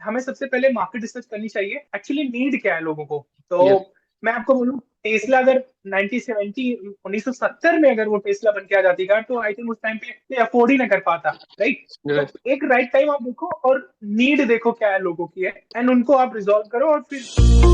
हमें सबसे पहले मार्केट रिसर्च करनी चाहिए, एक्चुअली नीड क्या है लोगों को। तो यस। मैं आपको बोलूँ, टेस्ला अगर 1970 1970 में अगर वो टेस्ला बन के आ जाती कार, तो आई थिंक उस टाइम पे अफोर्ड ही ना कर पाता। राइट। तो यस। एक राइट टाइम आप देखो और नीड देखो क्या है लोगों की है, एंड उनको आप रिजॉल्व करो और फिर।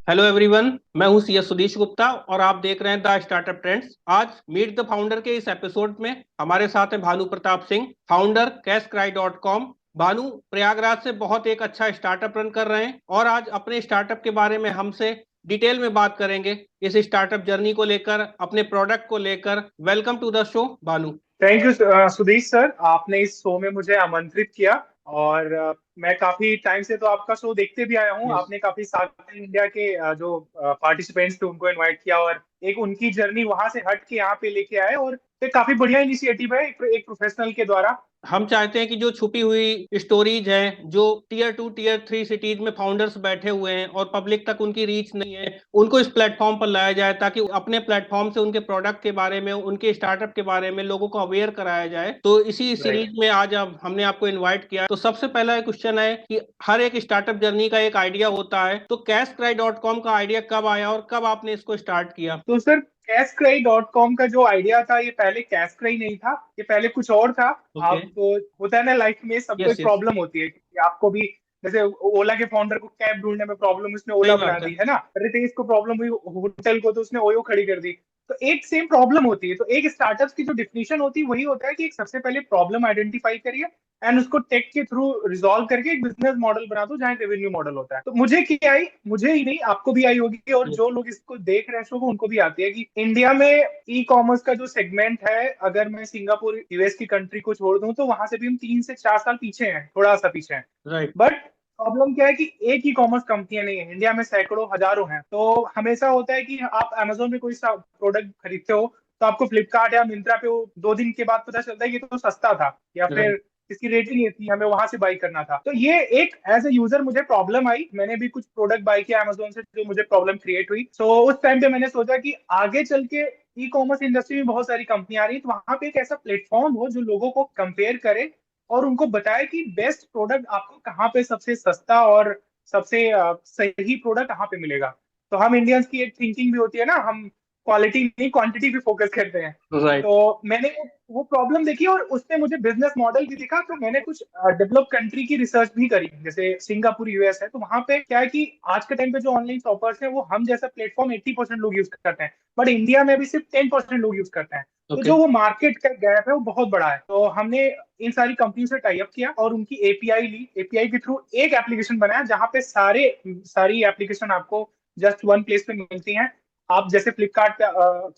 हेलो एवरीवन, मैं हूं सीएस सुदेश गुप्ता और आप देख रहे हैं द स्टार्टअप ट्रेंड्स। आज मीट द फाउंडर के इस एपिसोड में हमारे साथ हैं भानु प्रताप सिंह, फाउंडर कैशक्राई.com। भानु प्रयागराज से बहुत एक अच्छा स्टार्टअप रन कर रहे हैं और आज अपने स्टार्टअप के बारे में हमसे डिटेल में बात करेंगे, इस स्टार्टअप जर्नी को लेकर, अपने प्रोडक्ट को लेकर। Welcome to the show Bhanu. Thank you Sudhish sir, आपने इस शो में मुझे आमंत्रित किया। और मैं काफी टाइम से तो आपका शो देखते भी आया हूँ। यस। आपने काफी साउथ इंडिया के जो पार्टिसिपेंट्स थे उनको इनवाइट किया, और एक उनकी जर्नी वहां से हट के यहाँ पे लेके आए, और ये काफी बढ़िया इनिशिएटिव है एक प्रोफेशनल के द्वारा। हम चाहते हैं कि जो छुपी हुई स्टोरीज हैं, जो टीयर 2 टीयर 3 सिटीज में फाउंडर्स बैठे हुए हैं और पब्लिक तक उनकी रीच नहीं है, उनको इस प्लेटफॉर्म पर लाया जाए ताकि अपने प्लेटफॉर्म से उनके प्रोडक्ट के बारे में, उनके स्टार्टअप के बारे में लोगों को अवेयर कराया जाए। तो इसी राइट। सीरीज में आज अब हमने आपको इन्वाइट किया। तो सबसे पहला क्वेश्चन है कि हर एक स्टार्टअप जर्नी का एक आइडिया होता है, तो कैशक्राई.com का आइडिया कब आया और कब आपने इसको स्टार्ट किया? तो सर, कैशक्राई.com का जो आइडिया था, ये पहले कैशक्राई नहीं था, ये पहले कुछ और था। ओके। आप होता है ना, लाइफ में सबको यस एक यस। प्रॉब्लम होती है कि आपको भी, जैसे ओला के फाउंडर को कैब ढूंढने में प्रॉब्लम, उसने सही ओला बना बात है। दी है ना। रितेश को प्रॉब्लम हुई होटल को, तो उसने ओयो खड़ी कर दी। तो एक सेम प्रॉब्लम होती है। तो एक स्टार्टअप की जो डिफिनेशन होती है वही होता है कि एक सबसे पहले प्रॉब्लम आइडेंटिफाई करिए, एंड उसको टेक के थ्रू रिजॉल्व करके एक बिजनेस मॉडल बना दो जहाँ रेवेन्यू मॉडल होता है। तो मुझे क्या आई, मुझे ही नहीं आपको भी आई होगी, और जो लोग इसको देख रहे हैं शो को उनको भी आती है, कि इंडिया में ई कॉमर्स का जो सेगमेंट है, अगर मैं सिंगापुर यूएस की कंट्री को छोड़ दूं, तो वहां से भी हम 3 से 4 साल पीछे हैं, थोड़ा सा पीछे हैं। राइट। बट प्रॉब्लम क्या है कि एक ही कॉमर्स कंपनियां नहीं है इंडिया में, सैकड़ों हजारों हैं। तो हमेशा होता है कि आप अमेजोन पे कोई सा प्रोडक्ट खरीदते हो, तो आपको फ्लिपकार्ट या मिंत्रा पे वो 2 दिन के बाद पता चलता है कि तो सस्ता था, या राइट। फिर इसकी रेटिंग ये थी, हमें वहां से बाई करना था। तो ये एक एज ए यूजर मुझे प्रॉब्लम आई। मैंने भी कुछ प्रोडक्ट बाई किया अमेजोन से, जो मुझे प्रॉब्लम क्रिएट हुई। तो उस टाइम पे मैंने सोचा कि आगे चल के ई कॉमर्स इंडस्ट्री में बहुत सारी कंपनियां आ रही है, तो वहां पे एक ऐसा प्लेटफॉर्म हो जो लोगों को कंपेयर करे और उनको बताए कि बेस्ट प्रोडक्ट आपको कहाँ पे सबसे सस्ता और सबसे सही प्रोडक्ट कहाँ पे मिलेगा। तो हम इंडियंस की एक थिंकिंग भी होती है ना, हम क्वालिटी नहीं क्वांटिटी पे फोकस करते हैं। राइट। तो मैंने वो प्रॉब्लम देखी, और उसमें मुझे बिजनेस मॉडल भी दिखा। तो मैंने कुछ डेवलप कंट्री की रिसर्च भी करी, जैसे सिंगापुर यूएस है। तो वहां पे क्या है कि आज के टाइम पे जो ऑनलाइन शॉपर्स हैं, वो हम जैसा प्लेटफॉर्म 80% लोग यूज करते हैं, बट इंडिया में भी सिर्फ 10% लोग यूज करते हैं। तो ओके। जो वो मार्केट का गैप है वो बहुत बड़ा है। तो हमने इन सारी कंपनी से टाई अप किया और उनकी एपीआई ली। एपीआई के थ्रू एक एप्लीकेशन बनाया जहां पे सारी एप्लीकेशन आपको जस्ट वन प्लेस पे मिलती हैं। आप जैसे फ्लिपकार्ट पे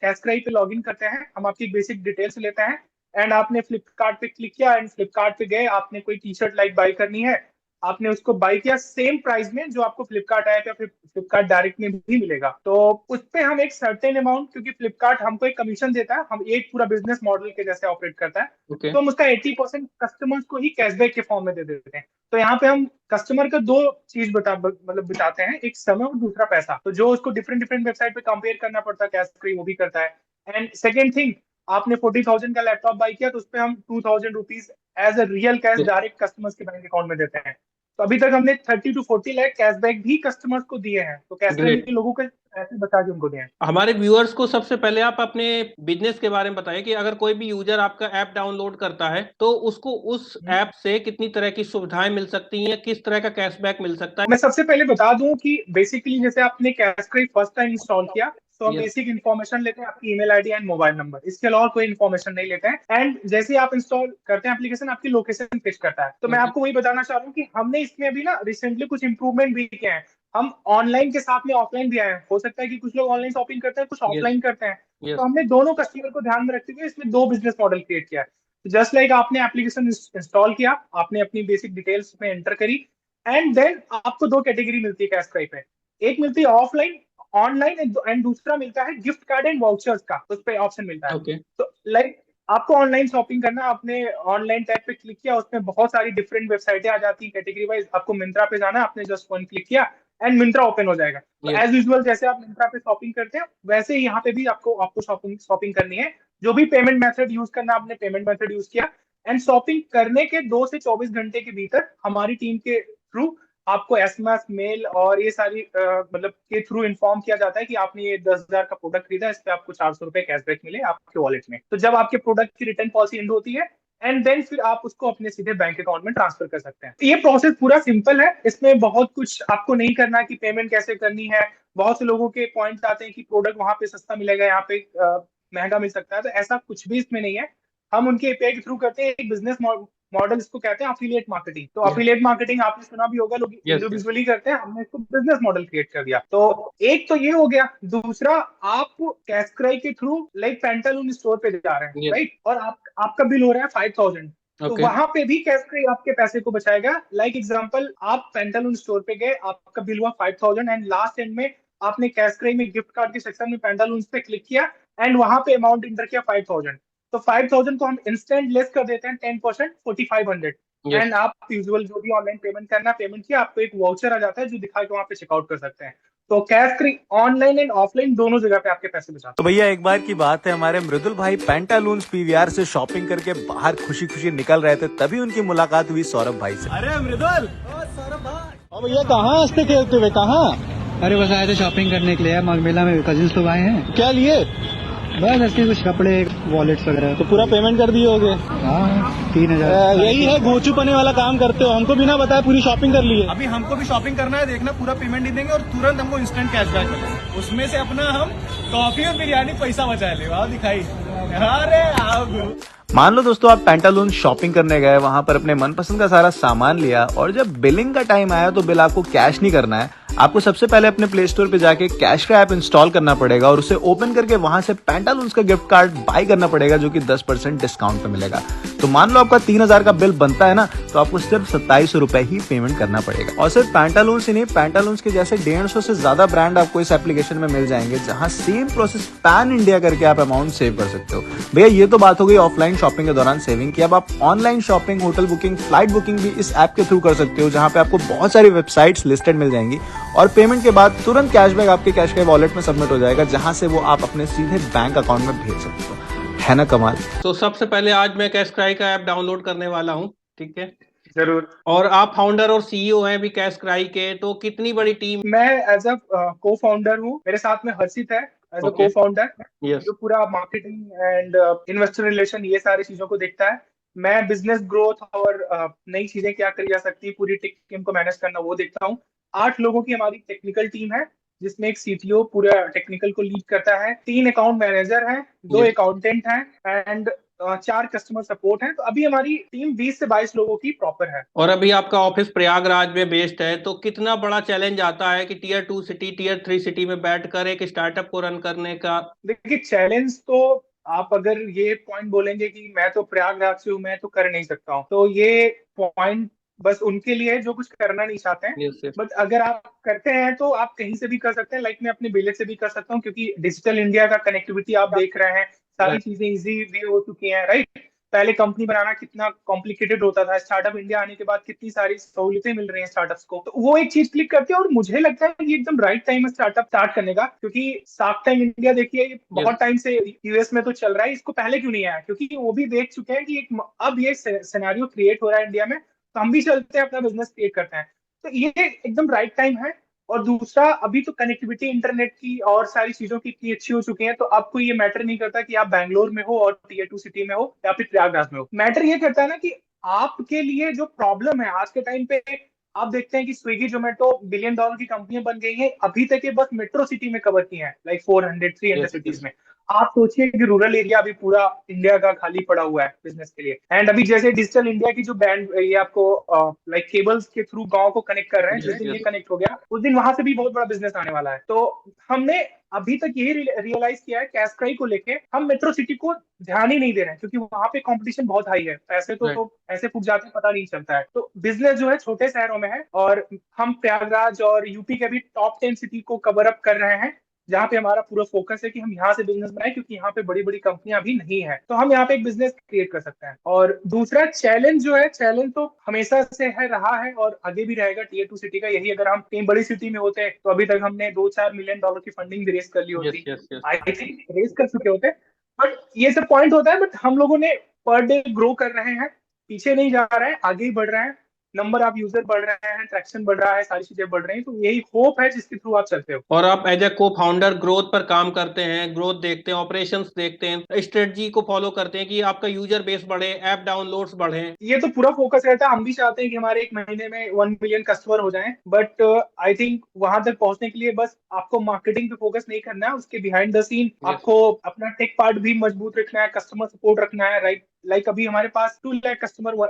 कैशक्राई पे लॉग इन करते हैं, हम आपकी बेसिक डिटेल्स लेते हैं, एंड आपने फ्लिपकार्ट पे क्लिक किया, एंड फ्लिपकार्ट पे गए, आपने कोई टी शर्ट लाइक बाई करनी है, आपने उसको बाई किया सेम प्राइस में जो आपको फ्लिपकार्ट ऐप या फिर फ्लिपकार्ट डायरेक्ट में भी मिलेगा। तो उस पे हम एक सर्टेन अमाउंट, क्योंकि फ्लिपकार्ट हमको एक कमीशन देता है, हम एक पूरा बिजनेस मॉडल के जैसे ऑपरेट करता है, ओके। तो हम उसका 80% कस्टमर्स को ही कैशबैक के फॉर्म में दे देते हैं। तो यहाँ पे हम कस्टमर का दो चीज बताते हैं, एक समय और दूसरा पैसा। तो जो उसको डिफरेंट डिफरेंट वेबसाइट पे कंपेयर करना पड़ता है, कैश वो भी करता है। एंड सेकेंड थिंग, आपने 40,000 का लैपटॉप बाई किया, तो उस पर हम 2,000 rupees as a real cash direct customers के बैंक अकाउंट में देते हैं। तो अभी तक हमने 30 to 40 लाख कैशबैक भी कस्टमर्स को दिए हैं। तो कैश ग्रेट। ने लोगों को पैसे बचा के उनको दिए हैं। हमारे व्यूअर्स को सबसे पहले आप अपने बिजनेस के बारे में बताइए कि अगर कोई भी यूजर आपका ऐप डाउनलोड करता है तो उसको उस ऐप से कितनी तरह की सुविधाएं मिल सकती हैं, किस तरह का कैशबैक मिल सकता है? मैं सबसे पहले बता दूं कि बेसिकली जैसे आपने कैशक्राई फर्स्ट टाइम इंस्टॉल किया, तो हम यस। बेसिक इन्फॉर्मेशन लेते हैं, आपकी email ID and mobile number, इसके अलावा कोई इन्फॉर्मेशन नहीं लेते हैं। एंड जैसे ही आप इंस्टॉल करते हैं एप्लीकेशन, आपकी लोकेशन फिक्स करता है। तो मैं ओके। आपको वही बताना चाह रहा हूँ कि हमने इसमें अभी ना रिसेंटली कुछ इंप्रूवमेंट भी किए हैं। हम ऑनलाइन के साथ में ऑफलाइन भी आए हैं। हो सकता है कि कुछ लोग ऑनलाइन शॉपिंग करते हैं, कुछ यस। ऑफलाइन करते हैं। तो यस। हमने दोनों कस्टमर को ध्यान में रखते हुए इसमें दो बिजनेस मॉडल क्रिएट किया है। जस्ट लाइक आपने एप्लीकेशन इंस्टॉल किया, आपने अपनी बेसिक डिटेल्स में एंटर करी, एंड देन आपको दो कैटेगरी मिलती है कैशक्राई पे। एक मिलती है ऑफलाइन, ऑनलाइन, एंड दूसरा मिलता है गिफ्ट कार्ड एंड वाउचर्स का, उस पर ऑप्शन मिलता है। ओके। तो लाइक आपको ऑनलाइन शॉपिंग करना, आपने ऑनलाइन टैब पे क्लिक किया, उसमें बहुत सारी डिफरेंट वेबसाइटें आ जाती है कैटेगरी वाइज। आपको मिंत्रा पे जाना, आपने जस्ट वन क्लिक किया, एंड मिंत्रा ओपन हो जाएगा। तो Yes. एज यूजुअल जैसे आप मिंत्रा पे शॉपिंग करते हैं वैसे ही यहाँ पे भी आपको आपको शॉपिंग शॉपिंग करनी है। जो भी पेमेंट मेथड यूज करना आपने पेमेंट मेथड यूज किया, एंड शॉपिंग करने के 2 से 24 घंटे के भीतर हमारी टीम के थ्रू आपको एसएमएस मेल और ये सारी मतलब के थ्रू इन्फॉर्म किया जाता है कि आपने ये 10,000 का प्रोडक्ट खरीदा, इस पे आपको 400 रुपए कैशबैक मिले आपके वॉलेट में। तो जब आपके प्रोडक्ट की रिटर्न पॉलिसी एंड होती है, एंड देन फिर आप उसको अपने सीधे बैंक अकाउंट में ट्रांसफर कर सकते हैं। ये प्रोसेस पूरा सिंपल है, इसमें बहुत कुछ आपको नहीं करना कि पेमेंट कैसे करनी है। बहुत से लोगों के पॉइंट्स आते हैं कि प्रोडक्ट वहां पे सस्ता मिलेगा, यहाँ पे महंगा मिल सकता है, तो ऐसा कुछ भी इसमें नहीं है। हम उनके एपीआई के थ्रू करते हैं एक बिजनेस मॉडल, इसको कहते हैं अफिलिएट मार्केटिंग। तो Yes. अफिलिएट मार्केटिंग आपने सुना भी होगा, लोग Yes. Yes. इंडिविजुअली करते हैं, हमने इसको बिजनेस मॉडल क्रिएट कर दिया। तो एक तो ये हो गया। दूसरा, आप कैशक्राई के थ्रू लाइक पेंटालून स्टोर पे जा रहे हैं, Yes. राइट, और आपका बिल हो रहा है 5,000, तो Okay. वहां पे भी कैशक्राई आपके पैसे को बचाएगा। लाइक एग्जांपल, आप पेंटालून स्टोर पे गए, आपका बिल हुआ 5,000, एंड लास्ट एंड में आपने कैशक्राई में गिफ्ट कार्ड के सेक्शन में पेंटालून पे क्लिक किया एंड वहां पे अमाउंट इंटर किया 5,000। तो 5,000 को हम इंस्टेंट लेस कर देते हैं 10%, 4,500। Yes. एंड आप यूजुअल जो भी ऑनलाइन पेमेंट करना पेमेंट किया, आपको एक वाउचर आ जाता है जो दिखा के वहां पे चेकआउट कर सकते हैं। तो cash free online and offline दोनों जगह पे आपके पैसे बचाते हैं। तो भैया एक बार की बात है, हमारे मृदुल भाई पेंटालून्स पीवीआर से शॉपिंग करके बाहर खुशी खुशी निकल रहे थे, तभी उनकी मुलाकात हुई सौरभ भाई से। अरे मृदुल, सौरभ भाई, भैया कहाँ हंसते खेलते हुए, कहाँ? अरे बस आए थे शॉपिंग करने के लिए, माघ मेला में कजिन्स लोग आए हैं। क्या लिए? बस ऐसे कुछ कपड़े वॉलेट्स वगैरह। तो पूरा पेमेंट कर दिए होगे? हाँ 3,000। यही है, घोचू पने वाला काम करते हो, हमको बिना बताए पूरी शॉपिंग कर लिए। अभी हमको भी शॉपिंग करना है, देखना पूरा पेमेंट नहीं देंगे और तुरंत हमको इंस्टेंट कैशबैक मिलेगा, उसमें से अपना हम कॉफी और बिरयानी पैसा बचा ले। वाह दिखाई, अरे आओ गुरु। मान लो दोस्तों, आप पेंटालून शॉपिंग करने गए, वहां पर अपने मनपसंद का सारा सामान लिया, और जब बिलिंग का टाइम आया तो बिल आपको कैश नहीं करना है। आपको सबसे पहले अपने प्ले स्टोर पे जाके कैश का ऐप इंस्टॉल करना पड़ेगा और उसे ओपन करके वहां से पेंटालून्स का गिफ्ट कार्ड बाय करना पड़ेगा, जो कि 10% डिस्काउंट पे मिलेगा। तो मान लो आपका 3,000 का बिल बनता है ना, तो आपको सिर्फ 2700 रुपए ही पेमेंट करना पड़ेगा। और सिर्फ पेंटालून्स ही नहीं, पेंटालून्स के जैसे 150 से ज्यादा ब्रांड आपको इस एप्लीकेशन में मिल जाएंगे, जहां सेम प्रोसेस पैन इंडिया करके आप अमाउंट सेव कर सकते हो। भैया ये तो बात हो गई ऑफलाइन शॉपिंग के दौरान सेविंग की। अब आप online shopping, hotel booking, flight booking भी इस ऐप के थ्रू कर सकते हो, जहां पे आपको बहुत सारी वेबसाइट्स लिस्टेड मिल जाएंगी और पेमेंट के बाद तुरंत कैशबैक आपके कैश के वॉलेट में सबमिट हो जाएगा, जहां से वो आप अपने सीधे बैंक अकाउंट में भेज सकते हो। है ना कमाल? तो सबसे पहले आज मैं कैशक्राई का ऐप डाउनलोड करने वाला हूँ, ठीक है? जरूर। और आप फाउंडर और सीईओ हैं भी कैशक्राई के, तो कितनी बड़ी टीम? मैं एज अ को फाउंडर हूँ, मेरे साथ में हर्षित है एज अ को फाउंडर, यस। जो पूरा मार्केटिंग एंड इन्वेस्टर रिलेशन ये सारी चीजों को देखता है। मैं बिजनेस ग्रोथ और नई चीजें क्या करी जा सकती है, पूरी टेक टीम को मैनेज करना, वो देखता हूँ। 8 लोगों की हमारी टेक्निकल टीम है, जिसमें एक सीटीओ पूरा टेक्निकल को लीड करता है, 3 अकाउंट मैनेजर हैं, 2 Yes. अकाउंटेंट हैं, एंड 4 कस्टमर सपोर्ट हैं। तो अभी हमारी टीम 20 से 22 लोगों की प्रॉपर है। और अभी आपका ऑफिस प्रयागराज में बेस्ड है, तो कितना बड़ा चैलेंज आता है कि टीयर 2 सिटी, टीयर 3 सिटी में बैठकर एक स्टार्टअप को रन करने का? देखिए, चैलेंज तो आप अगर ये पॉइंट बोलेंगे कि मैं तो प्रयागराज से हूँ, मैं तो कर नहीं सकता हूँ, तो ये पॉइंट बस उनके लिए है जो कुछ करना नहीं चाहते हैं। Yes, yes. बट अगर आप करते हैं तो आप कहीं से भी कर सकते हैं। लाइक मैं अपने विलेज से भी कर सकता हूँ, क्योंकि डिजिटल इंडिया का कनेक्टिविटी आप देख रहे हैं, सारी Right. चीजें इजी वे हो चुकी हैं, राइट। पहले कंपनी बनाना कितना कॉम्प्लिकेटेड होता था, स्टार्टअप इंडिया आने के बाद कितनी सारी सहूलियतें मिल रही हैं स्टार्टअप्स को, तो वो एक चीज क्लिक करती है। और मुझे लगता है ये एकदम राइट टाइम है स्टार्टअप स्टार्ट करने का, क्योंकि शार्क टाइम इंडिया देखिए, ये बहुत टाइम से यूएस में तो चल रहा है, इसको पहले क्यों नहीं आया? क्योंकि वो भी देख चुके हैं कि अब ये सिनेरियो क्रिएट हो रहा है इंडिया में, तो हम भी चलते हैं अपना बिजनेस क्रिएट करते हैं। तो ये एकदम राइट टाइम है। और दूसरा, अभी तो कनेक्टिविटी इंटरनेट की और सारी चीजों की इतनी अच्छी हो चुकी है, तो आपको ये मैटर नहीं करता कि आप बैंगलोर में हो और टीयर 2 सिटी में हो या फिर प्रयागराज में हो। मैटर ये करता है ना कि आपके लिए जो प्रॉब्लम है आज के टाइम पे, आप देखते हैं कि स्विगी जोमेटो बिलियन डॉलर की कंपनियां बन गई हैं, अभी तक ये बस मेट्रो सिटी में कवर की हैं, लाइक 400 300 सिटीज में। आप सोचिए कि रूरल एरिया अभी पूरा इंडिया का खाली पड़ा हुआ है बिजनेस के लिए। एंड अभी जैसे डिजिटल इंडिया की जो बैंड ये आपको लाइक केबल्स के थ्रू गांव को कनेक्ट कर रहे हैं, जिस दिन ये कनेक्ट हो गया उस दिन वहां से भी बहुत बड़ा बिजनेस आने वाला है। तो हमने अभी तक यही रियलाइज किया है, कैशक्राई को लेके हम मेट्रो सिटी को ध्यान ही नहीं दे रहे हैं, क्योंकि वहां पे कंपटीशन बहुत हाई है, पैसे तो ऐसे फूट जाते हैं, पता नहीं चलता है। तो बिजनेस जो है छोटे शहरों में है, और हम प्रयागराज और यूपी के भी टॉप 10 सिटी को कवर अप कर रहे हैं। जहाँ पे हमारा पूरा फोकस है कि हम यहाँ से बिजनेस बनाए, क्योंकि यहाँ पे बड़ी बड़ी कंपनियां अभी नहीं है, तो हम यहाँ पे एक बिजनेस क्रिएट कर सकते हैं। और दूसरा चैलेंज जो है, चैलेंज तो हमेशा से है, रहा है और आगे भी रहेगा टीयर 2 सिटी का। यही अगर हम कहीं बड़ी सिटी में होते तो अभी तक हमने $2-4 मिलियन की फंडिंग भी रेस कर ली होती, आई थिंक रेस कर चुके होते। बट ये सब पॉइंट होता है, बट हम लोगों ने पर डे ग्रो कर रहे हैं, पीछे नहीं जा रहे हैं, आगे ही बढ़ रहे हैं। नंबर ऑफ यूजर बढ़ रहे हैं, ट्रैक्शन बढ़ रहा है, सारी चीजें बढ़ रही हैं, तो यही होप है जिसके थ्रू आप चलते हो। और आप एज ए को फाउंडर ग्रोथ पर काम करते हैं, ग्रोथ देखते हैं, ऑपरेशंस देखते हैं, स्ट्रेटजी को फॉलो करते हैं कि आपका यूजर बेस बढ़े, ऐप डाउनलोड्स बढ़े। ये तो पूरा फोकस रहता है। हम भी चाहते हैं कि हमारे एक महीने में 1 मिलियन कस्टमर हो जाएं, बट आई थिंक वहां तक पहुंचने के लिए बस आपको मार्केटिंग पे फोकस नहीं करना है, उसके बिहाइंड द सीन आपको अपना टेक पार्ट भी मजबूत रखना है, कस्टमर सपोर्ट रखना है, राइट। लाइक अभी हमारे पास 2 lakh customer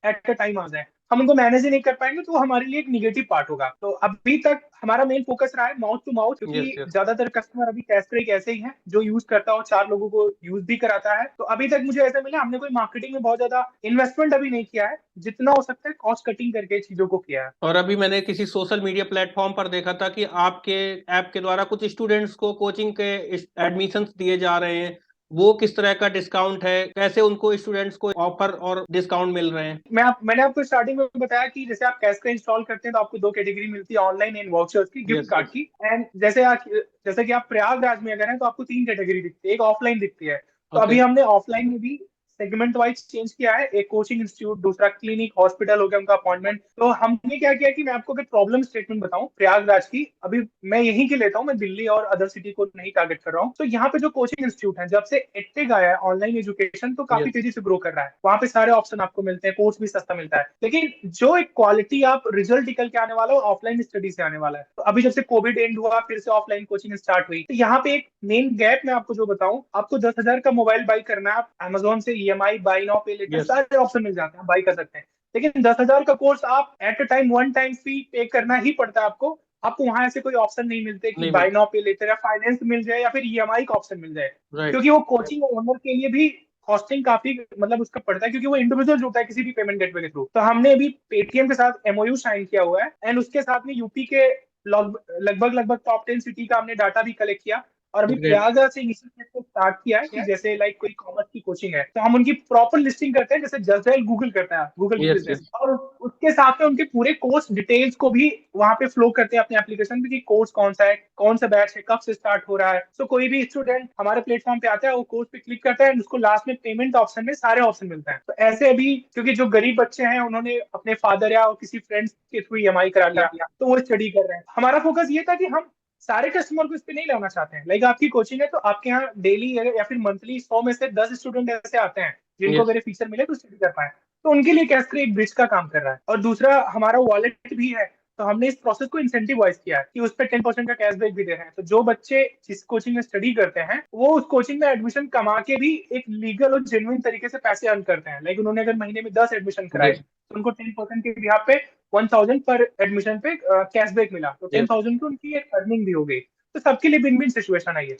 at a time आ जाए, हम उनको मैनेज ही नहीं कर पाएंगे तो वो हमारे लिए एक निगेटिव पार्ट होगा। तो अभी तक हमारा मेन फोकस रहा है माउथ टू माउथ, क्योंकि ज्यादातर कस्टमर अभी कैशक्रैक ऐसे ही हैं जो यूज करता हो, 4 लोगों को यूज भी कराता है। तो अभी तक मुझे ऐसा मिला, हमने कोई मार्केटिंग में बहुत ज्यादा इन्वेस्टमेंट अभी नहीं किया है, जितना हो सकता है कॉस्ट कटिंग करके चीजों को किया है। और अभी मैंने किसी सोशल मीडिया प्लेटफॉर्म पर देखा था कि आपके ऐप के द्वारा कुछ स्टूडेंट्स को कोचिंग के एडमिशंस दिए जा रहे हैं, वो किस तरह का डिस्काउंट है, कैसे उनको स्टूडेंट्स को ऑफर और डिस्काउंट मिल रहे हैं? मैंने आपको स्टार्टिंग में बताया कि जैसे आप कैशक्रैक इंस्टॉल करते हैं तो आपको 2 कैटेगरी मिलती है, ऑनलाइन एंड वाउचर्स की, गिफ्ट कार्ड की। एंड जैसे कि आप प्रयागराज में अगर हैं तो आपको 3 कैटेगरी दिखती है, एक ऑफलाइन दिखती है। तो अभी हमने ऑफलाइन में भी सेगमेंट वाइज चेंज किया है, एक कोचिंग इंस्टीट्यूट, दूसरा क्लिनिक, हॉस्पिटल हो गया उनका अपॉइंटमेंट। तो हमने क्या किया कि मैं आपको अगर प्रॉब्लम स्टेटमेंट बताऊं प्रयागराज की, अभी मैं यहीं की लेता हूं, मैं दिल्ली और अदर सिटी को नहीं टारगेट कर रहा हूं। तो यहाँ पे जो कोचिंग इंस्टीट्यूट है, जब से एडटेक आया है ऑनलाइन एजुकेशन, तो काफी तेजी से ग्रो कर रहा है। वहाँ पे सारे ऑप्शन आपको मिलते हैं, कोर्स भी सस्ता मिलता है, लेकिन जो एक क्वालिटी आप रिजल्ट निकल के आने वाला है ऑफलाइन स्टडी से आने वाला है। तो अभी जब से कोविड एंड हुआ, फिर से ऑफलाइन कोचिंग स्टार्ट हुई, तो यहाँ पे एक मेन गैप मैं आपको जो बताऊं, आपको 10,000 का मोबाइल बाई करना है, आप अमेजोन से EMI बाई नाउ पे लेकर सारे ऑप्शन मिल जाते हैं, बाई कर सकते हैं। लेकिन 10,000 का कोर्स आप eight a time 1 time fee पे करना ही पड़ता है आपको वहां ऐसे कोई ऑप्शन नहीं मिलते कि बाय नाउ पे लेते, या फाइनेंस मिल जाए या फिर EMI का ऑप्शन मिल जाए, क्योंकि वो कोचिंग ओनर के लिए भी कॉस्टिंग काफी मतलब उसका पड़ता है, क्योंकि वो इंडिविजुअल जुड़ता है किसी भी पेमेंट गेटवे के थ्रू। तो हमने अभी पेटीएम के साथ MOU साइन किया हुआ है, एंड उसके साथ में यूपी के लगभग टॉप 10 सिटी का हमने डाटा भी कलेक्ट किया, और अभी प्रयागराज से इनिशिएटिव को स्टार्ट किया है कि जैसे लाइक कोई कॉमर्स की कोचिंग है तो हम उनकी प्रॉपर लिस्टिंग करते हैं, जैसे जस्ट गूगल करता है, गूगल बिजनेस, और उसके साथ में उनके पूरे कोर्स डिटेल्स को भी वहां पे फ्लो करते हैं अपने एप्लीकेशन पे कि कोर्स कौन सा है, कौन सा बैच है, कब से स्टार्ट हो रहा है। तो कोई भी स्टूडेंट हमारे प्लेटफॉर्म पे आता है, वो कोर्स पे क्लिक करता है, उसको लास्ट में पेमेंट ऑप्शन में सारे ऑप्शन मिलते हैं। तो ऐसे अभी क्योंकि जो गरीब बच्चे हैं उन्होंने अपने फादर या किसी फ्रेंड्स के थ्रू EMI करा लिया, तो वो स्टडी कर रहे हैं। हमारा फोकस ये था कि हम सारे कस्टमर को इस पे नहीं लाना चाहते हैं। लाइक आपकी कोचिंग है तो आपके यहाँ डेली या फिर मंथली 100 में से 10 स्टूडेंट ऐसे आते हैं जिनको अगर फीचर मिले तो स्टडी कर पाए, तो उनके लिए कैशक्रैक एक ब्रिज का काम कर रहा है। और दूसरा हमारा वॉलेट भी है, तो हमने इस प्रोसेस को इंसेंटिवाइज किया है कि उस पर 10% का कैशबैक भी दे रहे हैं। तो जो बच्चे जिस कोचिंग में स्टडी करते हैं वो उस कोचिंग में एडमिशन कमा के भी एक लीगल और जेन्युइन तरीके से पैसे अर्न करते हैं। लाइक उन्होंने अगर महीने में 10 एडमिशन कराए तो उनको 10% के बिहाफ पे 1,000 पर एडमिशन पे कैशबैक मिला, तो 10,000 की उनकी एक अर्निंग भी हो गई। तो सबके लिए विन विन सिचुएशन है ये।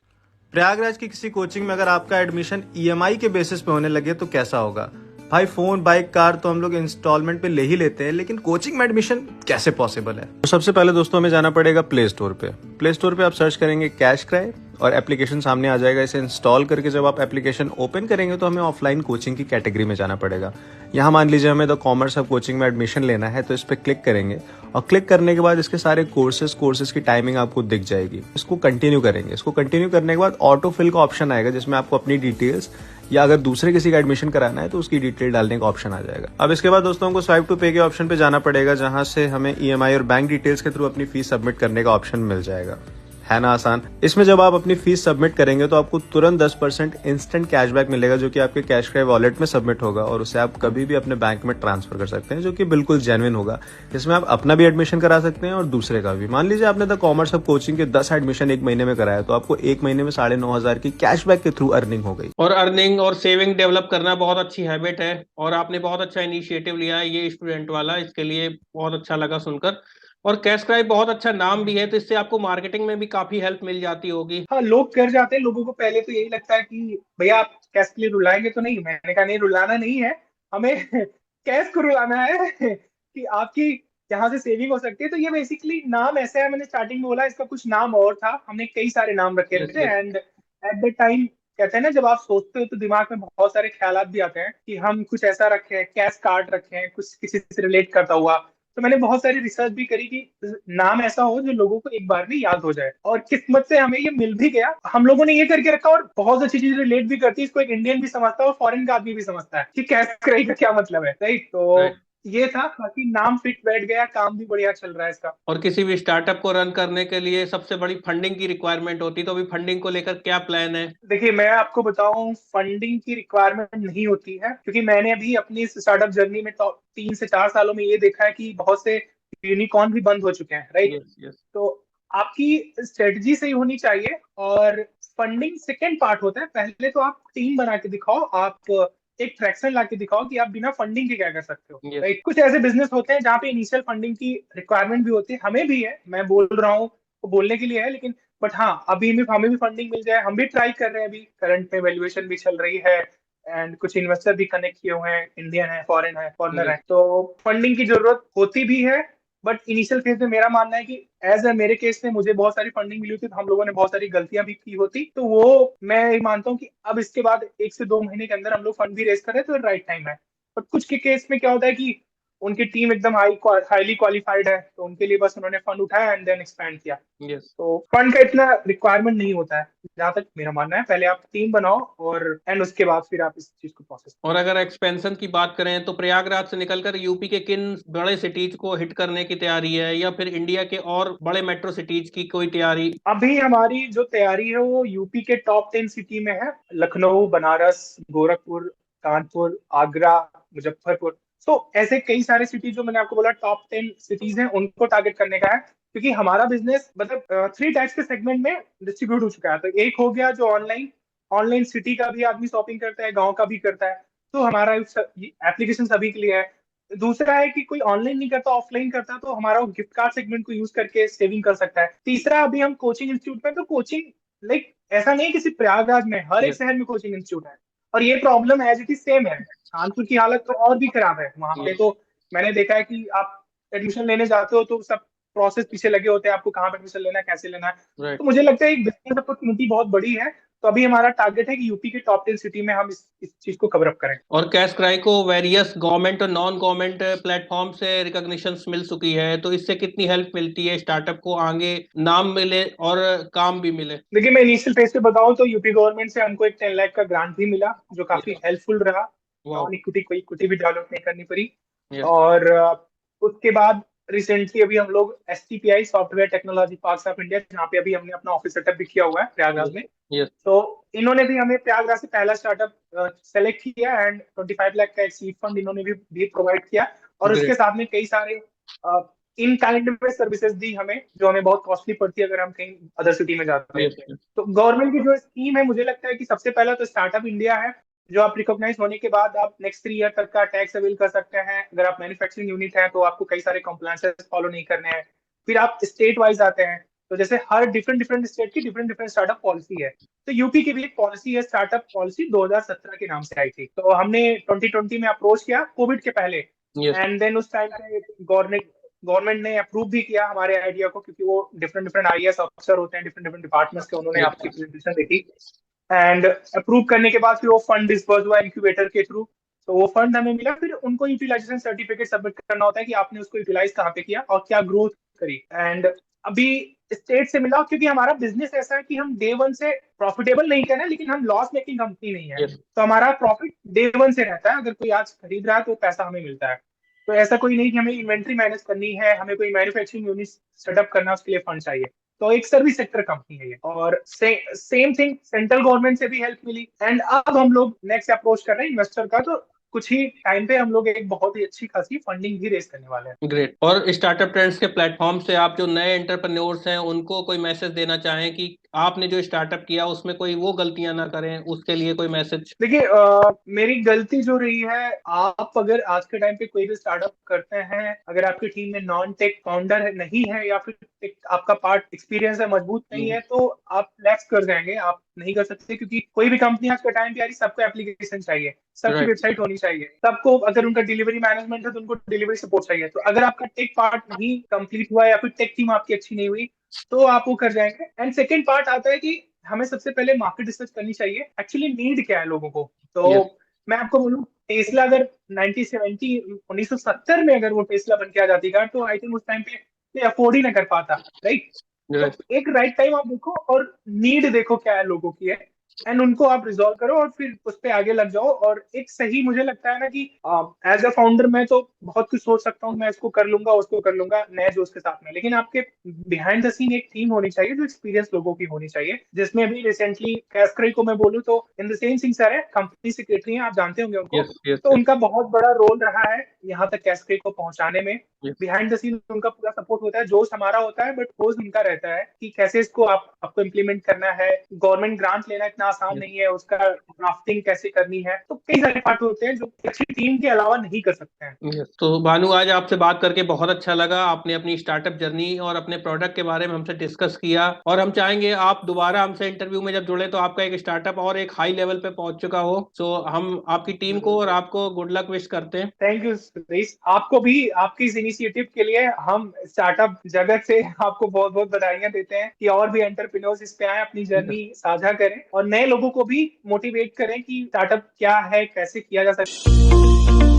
प्रयागराज की किसी कोचिंग में अगर आपका एडमिशन EMI के बेसिस पे होने लगे तो कैसा होगा? भाई फोन, बाइक, कार तो हम लोग इंस्टॉलमेंट पे ले ही लेते हैं, लेकिन कोचिंग में एडमिशन कैसे पॉसिबल है? तो सबसे पहले दोस्तों हमें जाना पड़ेगा प्ले स्टोर पे। प्ले स्टोर पे आप सर्च करेंगे कैशक्रैक और एप्लीकेशन सामने आ जाएगा। इसे इंस्टॉल करके जब आप एप्लीकेशन ओपन करेंगे तो हमें ऑफलाइन कोचिंग की कैटेगरी में जाना पड़ेगा। यहाँ मान लीजिए हमें द कॉमर्स हब कोचिंग में एडमिशन लेना है, तो इस पर क्लिक करेंगे और क्लिक करने के बाद इसके सारे कोर्सेज की टाइमिंग आपको दिख जाएगी। इसको कंटिन्यू करेंगे। इसको कंटिन्यू करने के बाद ऑटो फिल का ऑप्शन आएगा जिसमें आपको अपनी डिटेल्स या अगर दूसरे किसी का एडमिशन कराना है तो उसकी डिटेल डालने का ऑप्शन आ जाएगा। अब इसके बाद दोस्तों को स्वाइप टू पे के ऑप्शन पे जाना पड़ेगा, जहां से हमें EMI और बैंक डिटेल्स के थ्रू अपनी फीस सबमिट करने का ऑप्शन मिल जाएगा। है ना आसान? इसमें जब आप अपनी फीस सबमिट करेंगे तो आपको तुरंत 10% इंस्टेंट कैशबैक मिलेगा, जो कि आपके कैशक्रैक वॉलेट में सबमिट होगा और उसे आप कभी भी अपने बैंक में ट्रांसफर कर सकते हैं, जो कि बिल्कुल जेन्युइन होगा। इसमें आप अपना भी एडमिशन करा सकते हैं और दूसरे का भी। मान लीजिए आपने द कॉमर्स हब कोचिंग के 10 एडमिशन एक महीने में कराया, तो आपको एक महीने में 9,500 की कैशबैक के थ्रू अर्निंग हो गई। और अर्निंग और सेविंग डेवलप करना बहुत अच्छी हैबिट है, और आपने बहुत अच्छा इनिशिएटिव लिया है ये स्टूडेंट वाला, इसके लिए बहुत अच्छा लगा सुनकर। और कैशक्रैक बहुत अच्छा नाम भी है, तो इससे आपको मार्केटिंग में भी काफी हेल्प मिल जाती होगी। हाँ, लोग कर जाते हैं। लोगों को पहले तो यही लगता है कि भैया आप कैश के लिए रुलाएंगे तो नहीं। मैंने कहा नहीं, रुलाना नहीं है हमें कैश को रुलाना है कि आपकी यहाँ से सेविंग हो सकती है। तो ये बेसिकली नाम ऐसा है, मैंने स्टार्टिंग में बोला इसका कुछ नाम और था, हमने कई सारे नाम रखे यस थे। Yes. And at the time कहते हैं ना, जब आप सोचते हो तो दिमाग में बहुत सारे ख्यालात भी आते हैं कि हम कुछ ऐसा रखें, कैश कार्ड रखें, कुछ किसी से रिलेट करता हुआ। तो मैंने बहुत सारी रिसर्च भी करी कि नाम ऐसा हो जो लोगों को एक बार में याद हो जाए, और किस्मत से हमें ये मिल भी गया। हम लोगों ने ये करके रखा और बहुत अच्छी चीज रिलेट भी करती है, इसको एक इंडियन भी समझता है और फॉरेन का आदमी भी समझता है कि कैश क्राई का क्या मतलब है, राइट। तो राइट। ये था, बाकी नाम फिट बैठ गया, काम भी बढ़िया चल रहा है इसका। और किसी भी स्टार्टअप को रन करने के लिए सबसे बड़ी फंडिंग की रिक्वायरमेंट होती है, तो अभी फंडिंग को लेकर क्या प्लान है? देखिए, मैं आपको बताऊं, फंडिंग की रिक्वायरमेंट नहीं होती है, क्योंकि मैंने अभी अपनी स्टार्टअप जर्नी में 3 से 4 सालों में ये देखा है कि बहुत से यूनिकॉर्न भी बंद हो चुके हैं, राइट। Yes yes. तो आपकी स्ट्रेटजी सही होनी चाहिए, और फंडिंग सेकेंड पार्ट होता है। पहले तो आप टीम बना के दिखाओ, आप एक ट्रैक्शन ला के दिखाओ कि आप बिना फंडिंग के क्या कर सकते हो, यस राइट। कुछ ऐसे बिजनेस होते हैं जहाँ पे इनिशियल फंडिंग की रिक्वायरमेंट भी होती है, हमें भी है, मैं बोल रहा हूँ वो बोलने के लिए है, लेकिन बट हाँ, अभी में हमें भी फंडिंग मिल जाए, हम भी ट्राई कर रहे हैं। अभी करंट में वैल्यूएशन भी चल रही है, एंड कुछ इन्वेस्टर भी कनेक्ट किए हुए हैं, इंडियन है, फॉरेन है, फॉरनर है, यस। तो फंडिंग की जरूरत होती भी है। बट इनिशियल फेज में मेरा मानना है कि एज ए मेरे केस में मुझे बहुत सारी फंडिंग मिली होती, तो हम लोगों ने बहुत सारी गलतियां भी की होती, तो वो मैं ये मानता हूँ कि अब इसके बाद 1 से 2 महीने के अंदर हम लोग फंड भी रेज करें तो राइट टाइम है। बट कुछ के केस में क्या होता है कि उनकी टीम एकदम हाईली क्वालिफाइड है, तो उनके लिए बस उन्होंने फंड उठाया एंड देन एक्सपैंड किया। यस। तो फंड का इतना रिक्वायरमेंट नहीं होता है, जहां तक मेरा मानना है। पहले आप टीम बनाओ और एंड उसके बाद फिर आप इस चीज को प्रोसेस। और अगर एक्सपेंशन की बात करें तो प्रयागराज से निकलकर यूपी के किन बड़े सिटीज को हिट करने की तैयारी है, या फिर इंडिया के और बड़े मेट्रो सिटीज की कोई तैयारी? अभी हमारी जो तैयारी है वो यूपी के टॉप 10 सिटी में है, लखनऊ, बनारस, गोरखपुर, कानपुर, आगरा, मुजफ्फरपुर। तो ऐसे कई सारे सिटी जो मैंने आपको बोला टॉप 10 सिटीज हैं, उनको टारगेट करने का है, क्योंकि हमारा बिजनेस मतलब 3 टाइप्स के सेगमेंट में डिस्ट्रीब्यूट हो चुका है। तो एक हो गया जो ऑनलाइन, ऑनलाइन सिटी का भी आदमी शॉपिंग करता है, गाँव का भी करता है, तो हमारा एप्लीकेशन सभी के लिए है। दूसरा है कि कोई ऑनलाइन नहीं करता, ऑफलाइन करता, तो हमारा वो गिफ्ट कार्ड सेगमेंट को यूज करके सेविंग कर सकता है। तीसरा, अभी हम कोचिंग इंस्टीट्यूट में, तो कोचिंग लाइक ऐसा नहीं कि सिर्फ प्रयागराज में, हर एक यस शहर में कोचिंग इंस्टीट्यूट है, और ये problem as it is same है। कानपुर की हालत तो और भी खराब है, वहां पे यस। तो मैंने देखा है कि आप एडमिशन लेने जाते हो तो सब प्रोसेस पीछे लगे होते हैं, आपको कहाँ पे एडमिशन लेना है, कैसे लेना है। राइट। तो मुझे लगता है एक बिजनेस अपॉर्चुनिटी बहुत बड़ी है। तो अभी हमारा टारगेट है कि यूपी के टॉप 10 सिटी में हम इस चीज को कवर अप करें। और कैश क्राई को वेरियस गवर्नमेंट और नॉन गवर्नमेंट प्लेटफॉर्म से रिकॉग्निशन मिल चुकी है, तो इससे कितनी हेल्प मिलती है स्टार्टअप को, आगे नाम मिले और काम भी मिले? देखिए, मैं इनिशियल फेज पे बताऊं तो यूपी गवर्नमेंट से हमको एक 10 लाख का ग्रांट भी मिला, जो काफी यस। हेल्पफुल रहा। वाह। नॉन इक्विटी, कोई इक्विटी भी डेवलप नहीं करनी पड़ी। यस और उसके बाद रिसेंटली अभी हम लोग STPI, software technology parks of India, जहाँ पे अभी हमने अपना ऑफिस सेटअप भी किया हुआ है प्रयागराज में, यस। तो इन्होंने भी हमें प्रयागराज से पहला स्टार्टअप सेलेक्ट किया, एंड 25 लाख का एक सीड फंड इन्होंने भी प्रोवाइड किया। और उसके ग्रेट। साथ में कई सारे इन काइंड में सर्विसेज दी हमें, जो हमें बहुत कॉस्टली पड़ती है अगर हम कहीं अदर सिटी में जाते हैं। यस। तो गवर्नमेंट की जो स्कीम है, मुझे लगता है कि सबसे पहला तो स्टार्टअप इंडिया है, जो आप रिकॉग्नाइज होने के बाद आप नेक्स्ट 3 ईयर तक का टैक्स अवेल कर सकते हैं। अगर आप मैन्युफैक्चरिंग यूनिट है तो आपको कई सारे कॉम्प्लायंसेस फॉलो नहीं करने हैं। फिर आप स्टेट वाइज आते हैं, तो जैसे हर डिफरेंट डिफरेंट स्टेट की डिफरेंट डिफरेंट स्टार्टअप पॉलिसी है। तो यूपी की भी एक पॉलिसी है, स्टार्टअप पॉलिसी 2017 के नाम से आई थी, तो हमने 2020 में अप्रोच किया, कोविड के पहले। यस। एंड देन उस टाइम पे गवर्नमेंट ने अप्रूव भी किया हमारे आइडिया को, क्योंकि वो डिफरेंट डिफरेंट IAS अफसर होते हैं डिफरेंट डिफरेंट डिपार्टमेंट्स के, उन्होंने आपकी प्रेजेंटेशन देखी। एंड अप्रूव करने के बाद फिर वो फंड डिस्बर्स हुआ इंक्यूबेटर के थ्रू। तो वो फंड हमें मिला, फिर उनको यूटिलाइजेशन सर्टिफिकेट सबमिट करना होता है कि आपने उसको यूटिलाइज कहाँ पे किया और क्या ग्रोथ करी। एंड अभी स्टेट से मिला, क्योंकि हमारा बिजनेस ऐसा है कि हम डे वन से प्रॉफिटेबल नहीं करना, लेकिन हम लॉस मेकिंग कंपनी नहीं है। यस। तो हमारा प्रॉफिट डे वन से रहता है, अगर कोई आज खरीद रहा है तो पैसा हमें मिलता है। तो ऐसा कोई नहीं कि हमें इन्वेंट्री मैनेज करनी है, हमें कोई मैन्युफैक्चरिंग यूनिट सेटअप करना है, उसके लिए फंड चाहिए। तो एक सर्विस सेक्टर कंपनी है ये। और सेम थिंग सेंट्रल गवर्नमेंट से भी हेल्प मिली, एंड अब हम लोग नेक्स्ट अप्रोच कर रहे हैं इन्वेस्टर का, तो कुछ ही टाइम पे हम लोग एक बहुत ही अच्छी खासी फंडिंग भी रेस करने वाले हैं। ग्रेट। और स्टार्टअप ट्रेंड्स के प्लेटफॉर्म से आप जो नए एंटरप्रेन्योर्स हैं उनको कोई मैसेज देना चाहें कि आपने जो स्टार्टअप किया उसमें कोई वो गलतियां ना करें, उसके लिए कोई मैसेज? देखिए, मेरी गलती जो रही है, आप अगर आज के टाइम पे कोई भी स्टार्टअप करते हैं, अगर आपकी टीम में नॉन टेक फाउंडर नहीं है, या फिर आपका पार्ट एक्सपीरियंस है मजबूत नहीं है, तो आप लैप्स कर जाएंगे, आप नहीं कर सकते। क्योंकि कोई भी कंपनी आज के टाइम पे आ रही, सबको एप्लीकेशन चाहिए, सबकी Right. वेबसाइट होनी चाहिए, सबको अगर उनका डिलीवरी मैनेजमेंट है तो उनको डिलीवरी सपोर्ट चाहिए। तो अगर आपका टेक पार्ट नहीं कंप्लीट हुआ या फिर टेक टीम आपकी अच्छी नहीं हुई तो आप वो कर जाएंगे। एंड सेकेंड पार्ट आता है कि हमें सबसे पहले मार्केट रिसर्च करनी चाहिए, एक्चुअली नीड क्या है लोगों को। तो Yes. मैं आपको बोलूँ, टेस्ला अगर 1970 में अगर वो टेस्ला बन के आ जाती कार, तो आई थिंक उस टाइम पे अफोर्ड ही ना कर पाता, राइट। Right. तो एक राइट टाइम आप देखो और नीड देखो क्या है लोगों की है, एंड उनको आप रिजॉल्व करो और फिर उस पे आगे लग जाओ। और एक सही मुझे लगता है ना कि एज अ फाउंडर मैं तो बहुत कुछ सोच सकता हूँ, मैं इसको कर लूंगा उसको कर लूंगा नए जोश के साथ में, लेकिन आपके बिहाइंड द सीन एक टीम होनी चाहिए जो एक्सपीरियंस लोगों की होनी चाहिए, जिसमें अभी रिसेंटली कैस्क्राई को मैं बोलूँ तो in the same Singh sir है, कंपनी सेक्रेटरी है, आप जानते होंगे उनको। Yes. Yes. तो Yes. उनका बहुत बड़ा रोल रहा है यहाँ तक कैस्क्राई को पहुंचाने में। Yes. बिहाइंड द सीन उनका पूरा सपोर्ट होता है, जोश हमारा होता है बट फोर्स उनका रहता है कि कैसे इसको आपको इम्प्लीमेंट करना है। गवर्नमेंट ग्रांट लेना इतना आसान नहीं है, उसका ड्राफ्टिंग कैसे करनी है, तो कई सारे पार्ट होते हैं जो अच्छी टीम के अलावा नहीं कर सकते हैं। Yes. तो भानु, आज आपसे बात करके बहुत अच्छा लगा। आपने अपनी स्टार्टअप जर्नी और अपने प्रोडक्ट के बारे में हमसे डिस्कस किया, और हम चाहेंगे आप दोबारा हमसे इंटरव्यू में जब जुड़े तो आपका एक स्टार्टअप और एक हाई लेवल पे पहुंच चुका हो। तो हम आपकी टीम को और आपको गुड लक विश करते हैं। थैंक यू सुरेश, आपको भी आपकी इस इनिशिएटिव के लिए हम स्टार्टअप जगत से आपको बहुत बहुत बधाइयां देते हैं कि और भी एंटरप्रेन्योर्स इस पे आए, अपनी जर्नी साझा करें और नए लोगों को भी मोटिवेट करें कि स्टार्टअप क्या है, कैसे किया जा सकता है।